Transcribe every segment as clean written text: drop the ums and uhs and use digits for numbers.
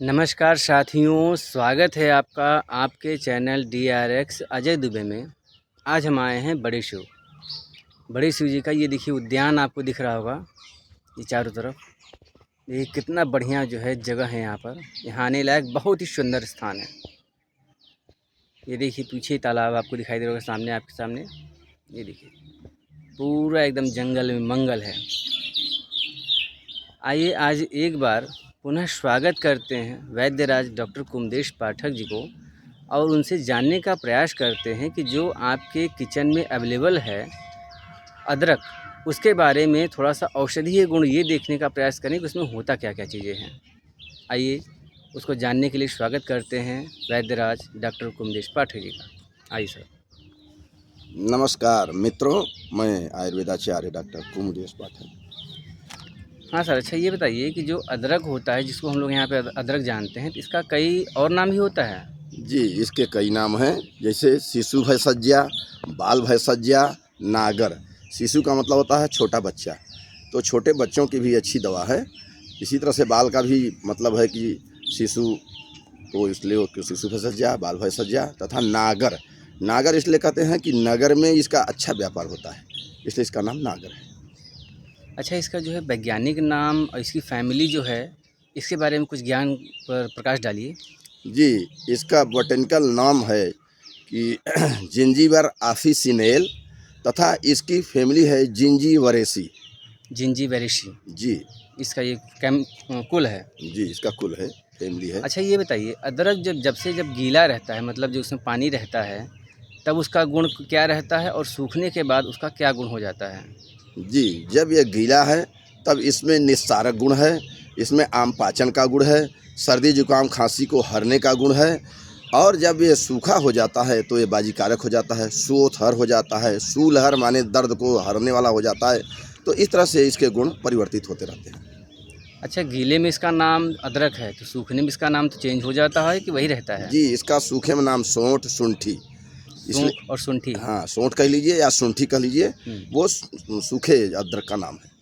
नमस्कार साथियों, स्वागत है आपका आपके चैनल DRX अजय दुबे में। आज हम आए हैं बड़े शिव जी का ये देखिए उद्यान आपको दिख रहा होगा। ये चारों तरफ ये कितना बढ़िया जो है जगह है। यहाँ आने लायक बहुत ही सुंदर स्थान है। ये देखिए पीछे तालाब आपको दिखाई दे रहा होगा, सामने आपके सामने ये देखिए पूरा एकदम जंगल में मंगल है। आइए आज एक बार पुनः स्वागत करते हैं वैद्यराज डॉक्टर कुमदेश पाठक जी को और उनसे जानने का प्रयास करते हैं कि जो आपके किचन में अवेलेबल है अदरक, उसके बारे में थोड़ा सा औषधीय गुण ये देखने का प्रयास करें कि उसमें होता क्या क्या चीज़ें हैं। आइए उसको जानने के लिए स्वागत करते हैं वैद्यराज डॉक्टर कुमदेश पाठक जी का। आइए सर। नमस्कार मित्रों, मैं आयुर्वेदाचार्य डॉक्टर कुमदेश पाठक। हाँ सर, अच्छा ये बताइए कि जो अदरक होता है जिसको हम लोग यहाँ पे अदरक जानते हैं, तो इसका कई और नाम भी होता है? जी, इसके कई नाम हैं, जैसे शिशु भैषज्या, बाल भैषज्या, नागर। शिशु का मतलब होता है छोटा बच्चा, तो छोटे बच्चों की भी अच्छी दवा है। इसी तरह से बाल का भी मतलब है कि शिशु, तो इसलिए शिशु भैषज्या, बाल भैषज्या तथा नागर। नागर इसलिए कहते हैं कि नगर में इसका अच्छा व्यापार होता है, इसलिए इसका नाम नागर है। अच्छा, इसका जो है वैज्ञानिक नाम और इसकी फैमिली जो है, इसके बारे में कुछ ज्ञान पर प्रकाश डालिए। जी, इसका बॉटेनिकल नाम है कि जिंजीबर ऑफिसिनेल तथा इसकी फैमिली है जिंजीबरेसी। जिंजीबेरेसी, जी इसका ये कुल है। जी, इसका कुल है, फैमिली है। अच्छा ये बताइए, अदरक जब गीला रहता है, मतलब जो उसमें पानी रहता है, तब उसका गुण क्या रहता है और सूखने के बाद उसका क्या गुण हो जाता है? जी, जब यह गीला है तब इसमें निस्सारक गुण है, इसमें आम पाचन का गुण है, सर्दी जुकाम खांसी को हरने का गुण है। और जब ये सूखा हो जाता है तो ये बाजीकारक हो जाता है, सूथहर हो जाता है, सूलहर माने दर्द को हरने वाला हो जाता है। तो इस तरह से इसके गुण परिवर्तित होते रहते हैं। अच्छा, गीले में इसका नाम अदरक है, तो सूखने में इसका नाम तो चेंज हो जाता है कि वही रहता है? जी, इसका सूखे में नाम सोंठ, शुंठी, इसलिए और शुंठी। हाँ, सोंठ कह लीजिए या शुंठी कह लीजिए, वो सूखे अदरक का नाम है।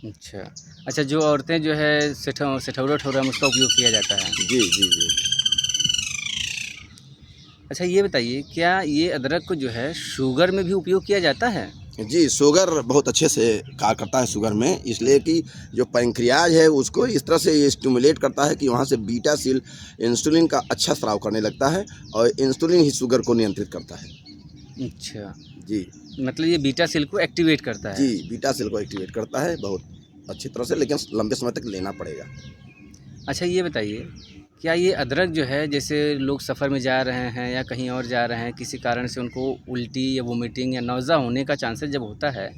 अच्छा। अच्छा, जो औरतें जो है सेठौरा में उसका उपयोग किया जाता है। जी जी जी। अच्छा ये बताइए, क्या ये अदरक को जो है शुगर में भी उपयोग किया जाता है? जी, शुगर बहुत अच्छे से कार्य करता है शुगर में, इसलिए कि जो पैंक्रियाज है उसको इस तरह से ये स्टिमुलेट करता है कि वहाँ से बीटा सेल इंसुलिन का अच्छा स्राव करने लगता है और इंसुलिन ही शुगर को नियंत्रित करता है। अच्छा, जी मतलब ये बीटा सेल को एक्टिवेट करता है। जी, बीटा सेल को एक्टिवेट करता है बहुत अच्छी तरह से, लेकिन लंबे समय तक लेना पड़ेगा। अच्छा ये बताइए, क्या ये अदरक जो है, जैसे लोग सफ़र में जा रहे हैं या कहीं और जा रहे हैं, किसी कारण से उनको उल्टी या वोमिटिंग या नौज़ा होने का चांसेस जब होता है,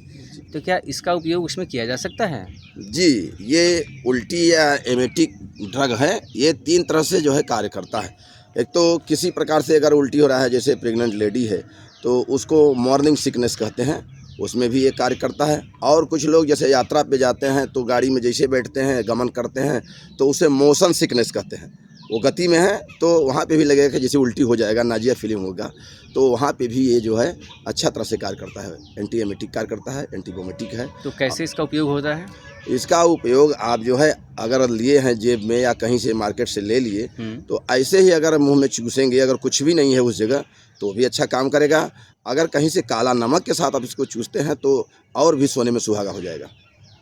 तो क्या इसका उपयोग उसमें किया जा सकता है? जी, ये उल्टी या एमेटिक ड्रग है, ये 3 तरह से जो है कार्य करता है। एक तो किसी प्रकार से अगर उल्टी हो रहा है, जैसे प्रेग्नेंट लेडी है, तो उसको मॉर्निंग सिकनेस कहते हैं, उसमें भी ये कार्य करता है। और कुछ लोग जैसे यात्रा पे जाते हैं तो गाड़ी में जैसे बैठते हैं, गमन करते हैं, तो उसे मोशन सिकनेस कहते हैं। वो गति में है तो वहाँ पे भी लगेगा कि जैसे उल्टी हो जाएगा, नाजिया फीलिंग होगा, तो वहाँ पे भी ये जो है अच्छा तरह से कार्य करता है। एंटी एमेटिक कार्य करता है, एंटी वोमेटिक है। तो कैसे इसका उपयोग होता है? इसका उपयोग आप जो है अगर लिए हैं जेब में या कहीं से मार्केट से ले लिए, तो ऐसे ही अगर मुंह में चूसेंगे, अगर कुछ भी नहीं है उस जगह, तो भी अच्छा काम करेगा। अगर कहीं से काला नमक के साथ आप इसको चूसते हैं तो और भी सोने में सुहागा हो जाएगा।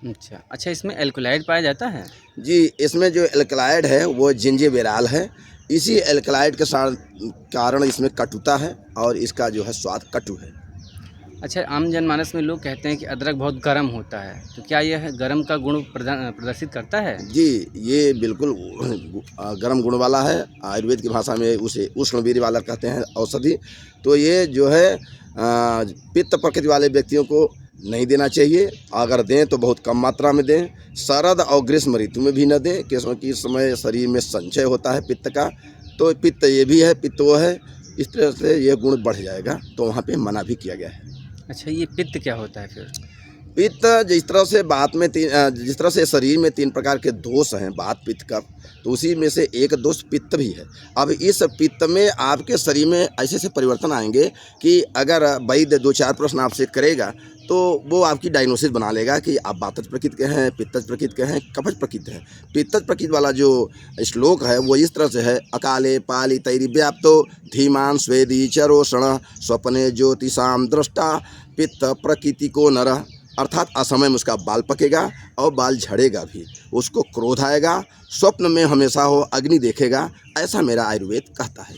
अच्छा, इसमें एल्कलाइड पाया जाता है? जी, इसमें जो एल्कलाइड है वो जिंजीबेराल है। इसी एल्कलाइड के कारण इसमें कटुता है और इसका जो है स्वाद कटु है। अच्छा, आम जनमानस में लोग कहते हैं कि अदरक बहुत गर्म होता है, तो क्या यह गर्म का गुण प्रदर्शित करता है? जी, ये बिल्कुल गर्म गुण वाला है। आयुर्वेद की भाषा में उसे उष्णवीर्य वाला कहते हैं औषधि। तो ये जो है पित्त प्रकृति वाले व्यक्तियों को नहीं देना चाहिए। अगर दें तो बहुत कम मात्रा में दें। शरद और ग्रीष्म ऋतु में भी न दें, क्योंकि इस समय शरीर में संचय होता है पित्त का। तो पित्त ये भी है, पित्त वो है, इस तरह से ये गुण बढ़ जाएगा, तो वहाँ पे मना भी किया गया है। अच्छा, ये पित्त क्या होता है फिर? पित्त जिस तरह से जिस तरह से शरीर में 3 प्रकार के दोष हैं वात पित्त कफ, तो उसी में से एक दोष पित्त भी है। अब इस पित्त में आपके शरीर में ऐसे परिवर्तन आएंगे कि अगर वैद्य 2-4 प्रश्न आपसे करेगा तो वो आपकी डायग्नोसिस बना लेगा कि आप वातज प्रकृति के हैं, पित्तज प्रकृति के हैं, कफज प्रकृति हैं। पित्तज प्रकृति वाला जो श्लोक है वो इस तरह से है, अकाले पाली तैरि व्याप्तो धीमान स्वेदी चरोषण स्वप्ने ज्योतिषाम दृष्टा पित्त प्रकृति को नर। अर्थात असमय में उसका बाल पकेगा और बाल झड़ेगा भी, उसको क्रोध आएगा, स्वप्न में हमेशा हो अग्नि देखेगा, ऐसा मेरा आयुर्वेद कहता है।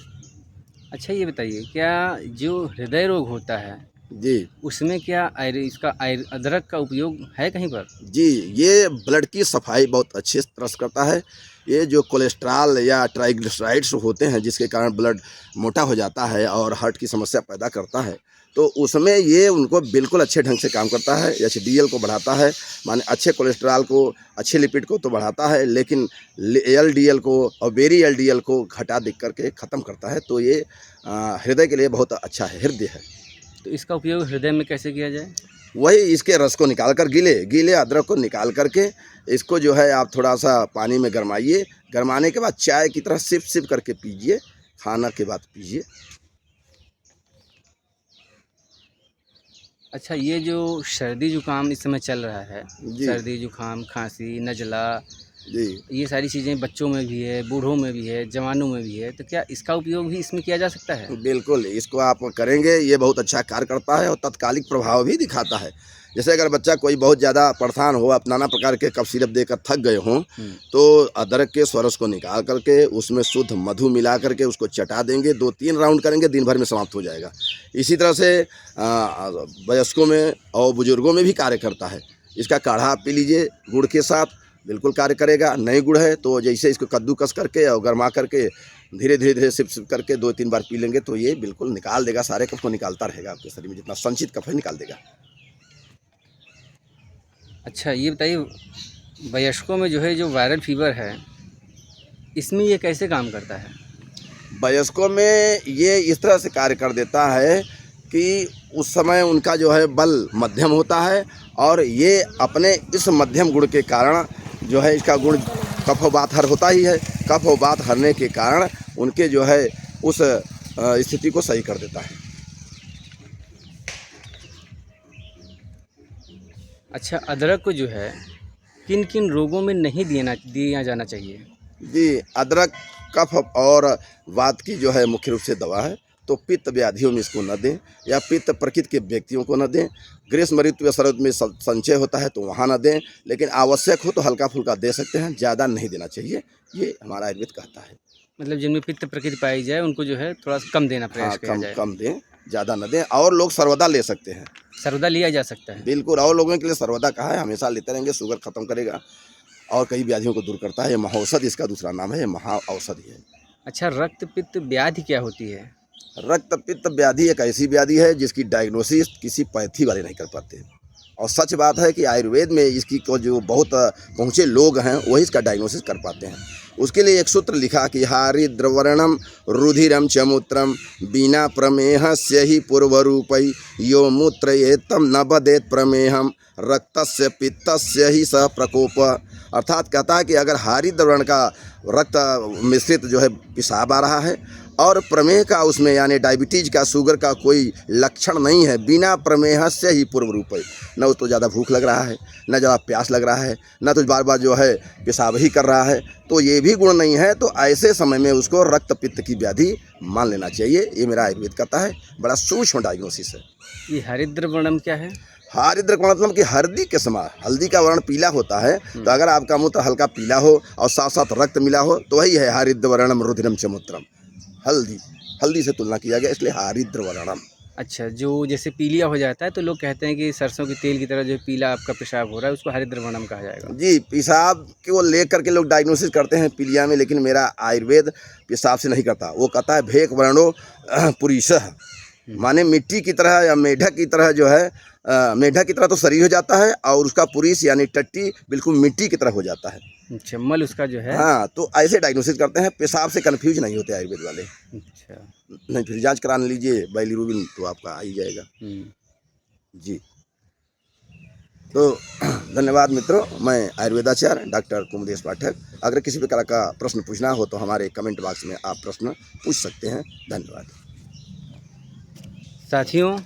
अच्छा ये बताइए, क्या जो हृदय रोग होता है जी उसमें क्या अदरक का उपयोग है कहीं पर? जी, ये ब्लड की सफाई बहुत अच्छी तरह से करता है। ये जो कोलेस्ट्रॉल या ट्राइग्लिसराइड्स होते हैं जिसके कारण ब्लड मोटा हो जाता है और हार्ट की समस्या पैदा करता है, तो उसमें ये उनको बिल्कुल अच्छे ढंग से काम करता है। एचडीएल को बढ़ाता है, माने अच्छे कोलेस्ट्रॉल को, अच्छे लिपिड को तो बढ़ाता है, लेकिन एलडीएल को और वेरी एलडीएल को घटा दिख करके ख़त्म करता है। तो ये हृदय के लिए बहुत अच्छा है, हृदय है। तो इसका उपयोग हृदय में कैसे किया जाए? वही इसके रस को निकाल कर गीले अदरक को निकाल करके इसको जो है आप थोड़ा सा पानी में गरमाइए, गरमाने के बाद चाय की तरह सिप सिप करके पीजिए, खाना के बाद पीजिए। अच्छा, ये जो सर्दी जुकाम इस समय चल रहा है, जी सर्दी जुकाम खांसी नज़ला, जी ये सारी चीज़ें बच्चों में भी है, बूढ़ों में भी है, जवानों में भी है, तो क्या इसका उपयोग भी इसमें किया जा सकता है? बिल्कुल, इसको आप करेंगे, ये बहुत अच्छा कार्य करता है और तत्कालिक प्रभाव भी दिखाता है। जैसे अगर बच्चा कोई बहुत ज़्यादा परेशान हो, आप नाना प्रकार के कफ सिरप देकर थक गए हों, तो अदरक के स्वरस को निकाल करके उसमें शुद्ध मधु मिला करके उसको चटा देंगे, 2-3 राउंड करेंगे, दिन भर में समाप्त हो जाएगा। इसी तरह से वयस्कों में और बुजुर्गों में भी कार्य करता है। इसका काढ़ा आप पी लीजिए गुड़ के साथ, बिल्कुल कार्य करेगा। नई गुड़ है तो जैसे इसको कद्दूकस करके और गरमा करके धीरे धीरे सिप सिप करके 2-3 बार पी लेंगे तो ये बिल्कुल निकाल देगा, सारे कफ को निकालता रहेगा, आपके शरीर में जितना संचित कफ है निकाल देगा। अच्छा ये बताइए, वयस्कों में जो है जो वायरल फीवर है, इसमें ये कैसे काम करता है? वयस्कों में ये इस तरह से कार्य कर देता है कि उस समय उनका जो है बल मध्यम होता है और ये अपने इस मध्यम गुण के कारण जो है, इसका गुण कफ और वात हर होता ही है, कफ और वात हरने के कारण उनके जो है उस स्थिति को सही कर देता है। अच्छा, अदरक को जो है किन किन रोगों में नहीं दिया जाना चाहिए? जी, अदरक कफ और वात की जो है मुख्य रूप से दवा है, तो पित्त व्याधियों में इसको न दें या पित्त प्रकृति के व्यक्तियों को न दें। ग्रीष्म ऋतु या शरद में संचय होता है तो वहाँ न दें, लेकिन आवश्यक हो तो हल्का फुल्का दे सकते हैं, ज़्यादा नहीं देना चाहिए, ये हमारा आयुर्वेद कहता है। मतलब जिनमें पित्त प्रकृति पाई जाए उनको जो है थोड़ा कम देना प्रयास किया जाए। कम दें, ज़्यादा न दें। और लोग सर्वदा ले सकते हैं, सर्वदा लिया जा सकता है। बिल्कुल, और लोगों के लिए सर्वदा कहा है, हमेशा लेते रहेंगे, शुगर खत्म करेगा और कई व्याधियों को दूर करता है। ये महाऔषध इसका दूसरा नाम है, ये महाऔषधि है। अच्छा, रक्त पित्त व्याधि क्या होती है? रक्त पित्त व्याधि एक ऐसी व्याधि है जिसकी डायग्नोसिस किसी पैथी वाले नहीं कर पाते हैं, और सच बात है कि आयुर्वेद में इसकी को जो बहुत पहुँचे लोग हैं वही इसका डायग्नोसिस कर पाते हैं। उसके लिए एक सूत्र लिखा कि हारिद्रवर्णम रुधिरम च मूत्रम बिना प्रमेहस्य ही पूर्वरूपै यो मूत्रयेत्तम न बदेत प्रमेहम रक्तस्य पित्तस्य ही स प्रकोप। अर्थात कहता है कि अगर हारिद्र वर्ण का रक्त मिश्रित जो है पेशाब आ रहा है और प्रमेह का उसमें यानी डायबिटीज का, शुगर का कोई लक्षण नहीं है, बिना प्रमेह से ही पूर्व रूप है, न तो ज़्यादा भूख लग रहा है, न ज़्यादा प्यास लग रहा है, न तो बार बार जो है पेशाब ही कर रहा है, तो ये भी गुण नहीं है, तो ऐसे समय में उसको रक्त पित्त की व्याधि मान लेना चाहिए। ये मेरा आयुर्वेद कहता है, बड़ा सूक्ष्म डायग्नोसिस है। ये हरिद्र वर्णम क्या है? हारिद्र का मतलब कि हल्दी के समान, हल्दी का वर्ण पीला होता है, तो अगर आपका मूत्र हल्का पीला हो और साथ साथ रक्त मिला हो तो वही है हारिद्र वर्णम रुधिरम च मूत्रम। हल्दी से तुलना किया गया, इसलिए हारिद्र वर्णम। अच्छा, जो जैसे पीलिया हो जाता है तो लोग कहते हैं कि सरसों के तेल की तरह जो पीला आपका पेशाब हो रहा है उसको हरिद्र वर्णम कहा जाएगा। जी, पेशाब को ले करके लोग डायग्नोसिस करते हैं पीलिया में, लेकिन मेरा आयुर्वेद पेशाब से नहीं करता, वो कहता है भेक वर्णो पुरीशः, माने मिट्टी की तरह या मेढक की तरह जो है, मेढक की तरह तो शरीर हो जाता है और उसका पुरीश यानी टट्टी बिल्कुल मिट्टी की तरह हो जाता है। अच्छा, मल उसका जो है। हाँ, तो ऐसे डायग्नोसिस करते हैं, पेशाब से कन्फ्यूज नहीं होते आयुर्वेद वाले। अच्छा, नहीं, फिर जांच करा लीजिए बाइलिरुबिन तो आपका आ ही जाएगा। जी, तो धन्यवाद मित्रों, मैं आयुर्वेदाचार्य डॉक्टर कुमुदेश पाठक। अगर किसी प्रकार का प्रश्न पूछना हो तो हमारे कमेंट बॉक्स में आप प्रश्न पूछ सकते हैं। धन्यवाद। साथियों,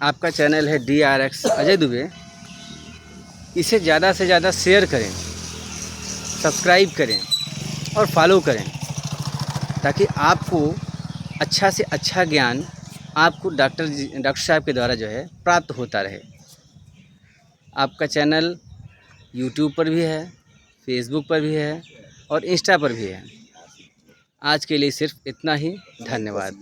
आपका चैनल है DRX अजय दुबे, इसे ज़्यादा से ज़्यादा शेयर करें, सब्सक्राइब करें और फॉलो करें, ताकि आपको अच्छा से अच्छा ज्ञान आपको डॉक्टर साहब के द्वारा जो है प्राप्त होता रहे। आपका चैनल यूट्यूब पर भी है, फेसबुक पर भी है और इंस्टा पर भी है। आज के लिए सिर्फ इतना ही। धन्यवाद।